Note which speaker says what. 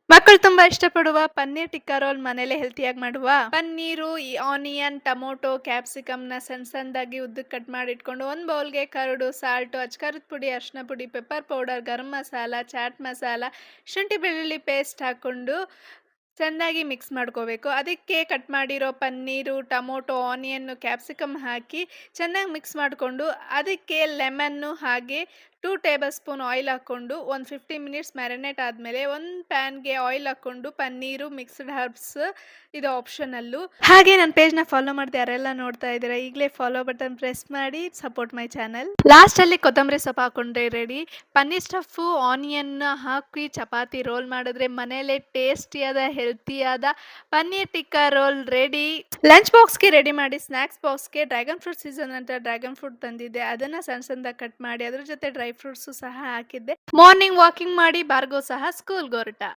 Speaker 1: ಮಕ್ಕಳು ತುಂಬಾ ಇಷ್ಟಪಡುವ ಪನ್ನೀರ್ ಟಿಕ್ಕಾ ರೋಲ್ ಮನೇಲೆ ಹೆಲ್ತಿಯಾಗಿ ಮಾಡುವ. ಪನ್ನೀರು, ಈ ಆನಿಯನ್, ಟೊಮೊಟೊ, ಕ್ಯಾಪ್ಸಿಕಮ್‌ನ ಸಣ್ಣ ಸಣ್ಣದಾಗಿ ಉದ್ದಕ್ಕೆ ಕಟ್ ಮಾಡಿ ಇಟ್ಕೊಂಡು, ಒಂದು ಬೌಲ್‌ಗೆ ಕರ್ಡು, ಸಾಲ್ಟು, ಅಚ್ಕಾರದ ಪುಡಿ, ಅರಿಶಿನ ಪುಡಿ, pepper powder, garam masala, chat masala, ಶುಂಠಿ ಬೆಳ್ಳುಳ್ಳಿ ಪೇಸ್ಟ್ ಹಾಕ್ಕೊಂಡು ಚೆನ್ನಾಗಿ ಮಿಕ್ಸ್ ಮಾಡ್ಕೋಬೇಕು. ಅದಕ್ಕೆ ಕಟ್ ಮಾಡಿರೋ ಪನ್ನೀರು, ಟೊಮೊಟೊ, ಆನಿಯನ್, ಕ್ಯಾಪ್ಸಿಕಮ್ ಹಾಕಿ ಚೆನ್ನಾಗಿ ಮಿಕ್ಸ್ ಮಾಡಿಕೊಂಡು, ಅದಕ್ಕೆ ಲೆಮನ್ನು ಹಾಗೆ 2 ಟೇಬಲ್ ಸ್ಪೂನ್ ಆಯಿಲ್ ಹಾಕ್ಕೊಂಡು ಒಂದು 15 ಮಿನಿಟ್ಸ್ ಮ್ಯಾರಿನೇಟ್ ಆದಮೇಲೆ ಒಂದು ಪ್ಯಾನ್‌ಗೆ ಆಯಿಲ್ ಹಾಕ್ಕೊಂಡು ಪನ್ನೀರು, ಮಿಕ್ಸ್ಡ್ ಹರ್ಬ್ಸ್ ಇದು ಆಪ್ಷನಲ್ಲು. ಹಾಗೆ ನನ್ನ ಪೇಜ್‌ನ ಫಾಲೋ ಮಾಡದೆ ಯಾರೆಲ್ಲ ನೋಡ್ತಾ ಇದ್ದೀರಾ ಈಗಲೇ ಫಾಲೋ ಬಟನ್ ಪ್ರೆಸ್ ಮಾಡಿ ಸಪೋರ್ಟ್ ಮೈ ಚಾನಲ್. ಲಾಸ್ಟಲ್ಲಿ ಕೊತ್ತಂಬರಿ ಸೊಪ್ಪು ಹಾಕ್ಕೊಂಡ್ರೆ ರೆಡಿ. ಪನ್ನೀರ್ ಸ್ಟಫು, ಆನಿಯನ್ನ ಹಾಕಿ ಚಪಾತಿ ರೋಲ್ ಮಾಡಿದ್ರೆ ಮನೇಲೆ ಟೇಸ್ಟಿಯಾದ ಹೆಲ್ತಿಯಾದ paneer tikka roll ready. Lunch ಬಾಕ್ಸ್‌ಗೆ ರೆಡಿ ಮಾಡಿ. ಸ್ನ್ಯಾಕ್ಸ್ ಬಾಕ್ಸ್‌ಗೆ ಡ್ರ್ಯಾಗನ್ ಫ್ರೂಟ್ ಸೀಸನ್ ಅಂತ ಡ್ರ್ಯಾಗನ್ ಫ್ರೂಟ್ ತಂದಿದ್ದೆ. ಅದನ್ನ ಸಣ್ಣ ಸಣ್ಣದಾಗಿ ಕಟ್ ಮಾಡಿ ಅದ್ರ ಜೊತೆ ಡ್ರೈ ಫ್ರೂಟ್ಸು ಸಹ ಹಾಕಿದ್ದೆ. ಮಾರ್ನಿಂಗ್ ವಾಕಿಂಗ್ ಮಾಡಿ ಬಾರ್ಗವ್ ಸಹ ಸ್ಕೂಲ್‌ಗೆ ಹೊರಟ.